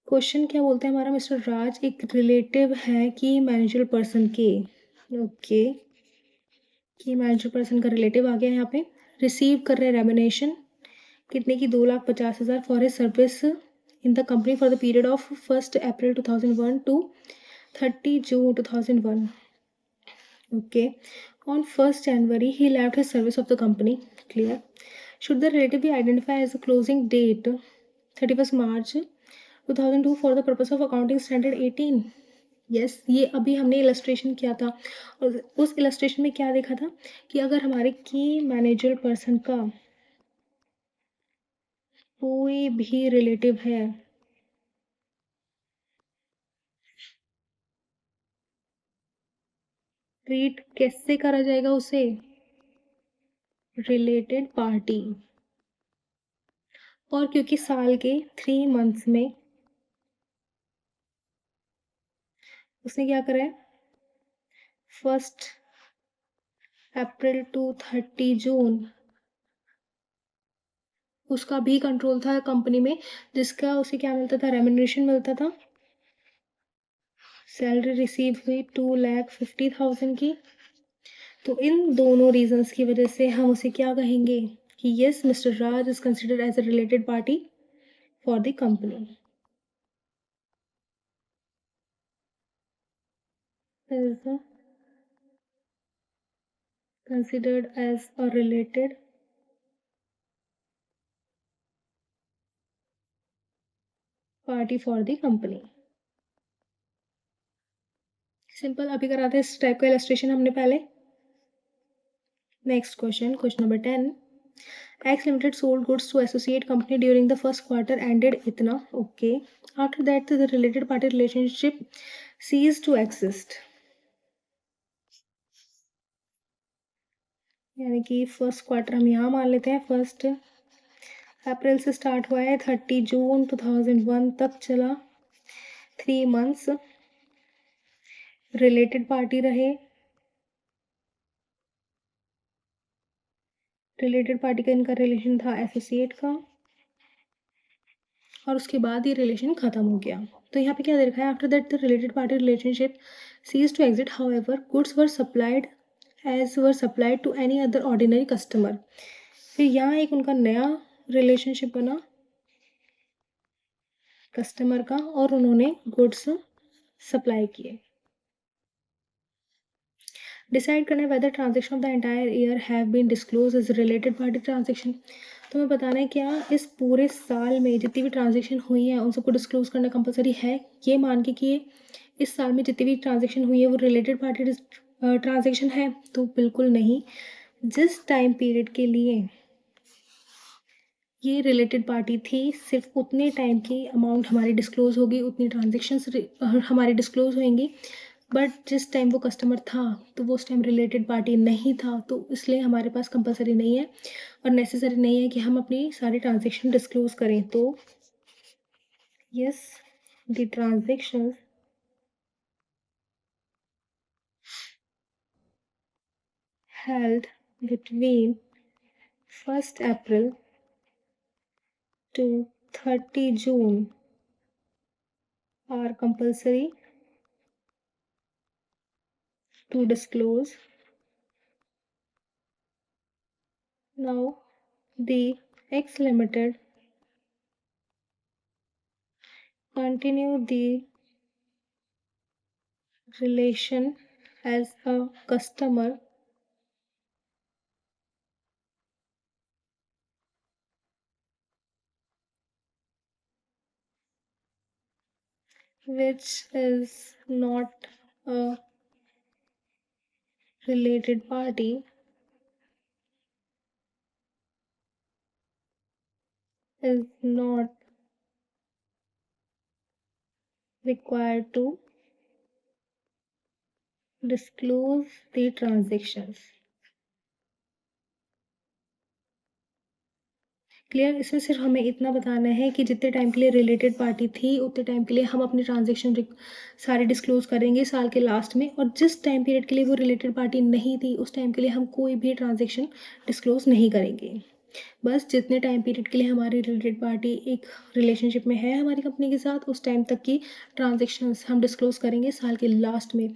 क्वेश्चन क्या बोलते हैं हमारा, मिस्टर राज एक रिलेटिव है कि मैनेजर पर्सन के। ओके, कि मैनेजर पर्सन का रिलेटिव आ गया यहाँ पे। रिसीव कर रहे रेमुनेशन कितने की? 2,50,000 for his service in the company for the period of 1 April 2001 to 30 June 2001। Okay, on 1 January he left his service of the company. Clear? Should the relative be identified as the closing date 31st March 2002 for the purpose of accounting standard 18? Yes, ये अभी हमने illustration किया था और उस illustration में क्या देखा था कि अगर हमारे की मैनेजर पर्सन का कोई भी रिलेटिव है ट्रीट कैसे करा जाएगा उसे? Related party. और क्योंकि साल के 3 मंथ्स में उसने क्या करा है, 1 अप्रैल टू 30 जून उसका भी कंट्रोल था कंपनी में, जिसका उसे क्या मिलता था? रेम्यूनरेशन मिलता था। सैलरी रिसीव हुई 2,50,000 की। तो इन दोनों रीजंस की वजह से हम उसे क्या कहेंगे कि yes, mister Raj is considered as a related party for the company. Is considered as a related party for the company। Simple, अभी कराते हैं इस टाइप का इलस्ट्रेशन हमने पहले। Next question, question number 10। X Limited sold goods to associate company during the first quarter ended इतना। Okay, after that the related party relationship ceased to exist। यानी कि फर्स्ट क्वार्टर हम यहाँ मान लेते हैं, 1 अप्रैल से स्टार्ट हुआ है, 30 जून 2001 तक चला, 3 मंथ्स रिलेटेड पार्टी रहे। रिलेटेड पार्टी का इनका रिलेशन था एसोसिएट का। और उसके बाद ये रिलेशन ख़त्म हो गया। तो यहाँ पे क्या दे रखा है, after that the related party relationship cease to exist, however goods were supplied as were supplied to any other ordinary customer. फिर यहाँ एक उनका नया रिलेशनशिप बना कस्टमर का, और उन्होंने गुड्स सप्लाई किए। डिसाइड करना है whether transaction of the entire year have been disclose as related party transaction. तो हमें बताना है क्या इस पूरे साल में जितनी भी ट्रांजेक्शन हुई है उन सबको डिस्क्लोज करना कंपलसरी है, ये मान के कि इस साल में जितनी भी ट्रांजेक्शन हुई है वो रिलेटेड पार्टी ट्रांजेक्शन है, तो बिल्कुल नहीं। जिस टाइम पीरियड के लिए ये रिलेटेड पार्टी थी सिर्फ उतने टाइम की अमाउंट हमारी डिस्क्लोज होगी, उतनी ट्रांजेक्शन्स हमारी डिस्क्लोज होंगी। बट जिस टाइम वो कस्टमर था तो वो उस टाइम रिलेटेड पार्टी नहीं था, तो इसलिए हमारे पास कंपलसरी नहीं है और नेसेसरी नहीं है कि हम अपनी सारी ट्रांजेक्शन डिस्क्लोज करें। तो yes, the transaction held between 1st April to 30 June are compulsory to disclose. Now, the X Limited continue the relation as a customer which is not a related party, is not required to disclose the transactions. Clear, इसमें सिर्फ हमें इतना बताना है कि जितने time के लिए रिलेटेड पार्टी थी उतने टाइम के लिए हम अपनी ट्रांजेक्शन सारे डिस्क्लोज करेंगे साल के लास्ट में, और जिस टाइम पीरियड के लिए वो रिलेटेड पार्टी नहीं थी उस टाइम के लिए हम कोई भी ट्रांजेक्शन डिस्क्लोज नहीं करेंगे। बस जितने टाइम पीरियड के लिए हमारी रिलेटेड पार्टी एक रिलेशनशिप में है हमारी कंपनी के साथ उस टाइम तक की ट्रांजेक्शन्स हम डिस्क्लोज करेंगे साल के लास्ट में,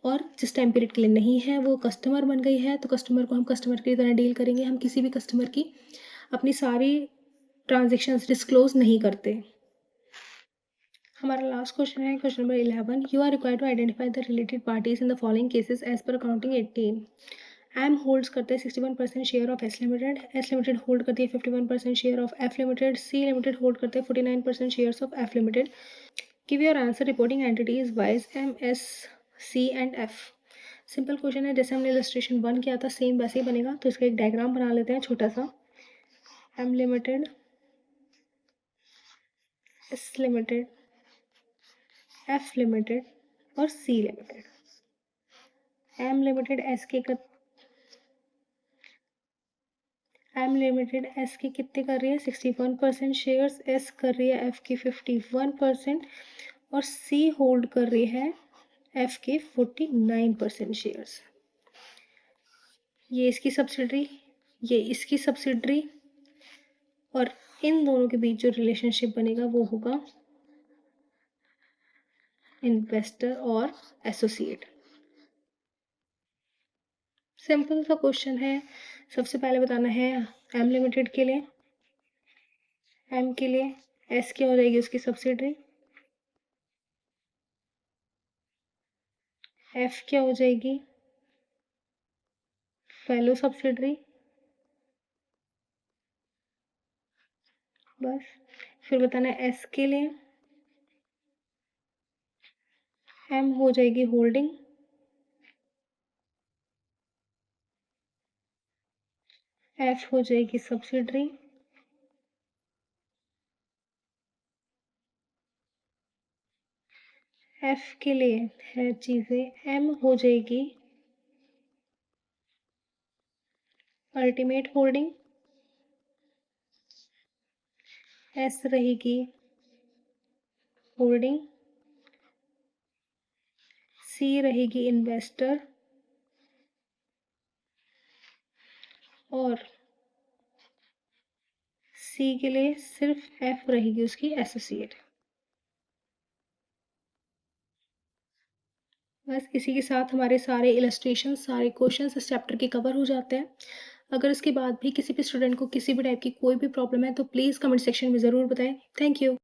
और जिस टाइम पीरियड के लिए नहीं है वो कस्टमर बन गई है तो कस्टमर को हम कस्टमर की तरह डील करेंगे, हम किसी भी कस्टमर की अपनी सारी ट्रांजेक्शन्स डिस्क्लोज नहीं करते। हमारा लास्ट क्वेश्चन है question number 11, you are required to identify the related parties in the following cases as per accounting 18। M holds करते हैं 61% share of S limited, S limited hold करती है 51% share of F limited, C limited hold करते हैं 49% shares of F limited. Give your answer reporting entities wise M, S, C and F. Simple question है, जैसे हमने illustration 1 किया था same वैसे ही बनेगा। तो इसका एक डायग्राम बना लेते हैं छोटा सा। M limited, S limited, F limited और C limited. M limited S के एम लिमिटेड एस के कितने कर रही है 61% शेयर्स, एस कर रही है एफ के 51% और सी होल्ड कर रही है एफ के 49% शेयर्स। ये इसकी सब्सिडरी, ये इसकी सब्सिडरी, और इन दोनों के बीच जो रिलेशनशिप बनेगा वो होगा इन्वेस्टर और एसोसिएट। सिंपल सा क्वेश्चन है। सबसे पहले बताना है एम लिमिटेड के लिए, एम के लिए एस क्या हो जाएगी उसकी सब्सिडरी, एफ क्या हो जाएगी फेलो सब्सिडरी, बस। फिर बताना है एस के लिए, एम हो जाएगी होल्डिंग, एफ हो जाएगी सब्सिडरी, एफ के लिए है चीज़ें, एम हो जाएगी अल्टीमेट होल्डिंग, एस रहेगी होल्डिंग, सी रहेगी इन्वेस्टर और सी के लिए सिर्फ एफ रहेगी उसकी एसोसिएट। बस इसी के साथ हमारे सारे इलस्ट्रेशन, सारे क्वेश्चंस इस चैप्टर के कवर हो जाते हैं। अगर इसके बाद भी किसी भी स्टूडेंट को किसी भी टाइप की कोई भी प्रॉब्लम है तो प्लीज़ कमेंट सेक्शन में ज़रूर बताएं। Thank you.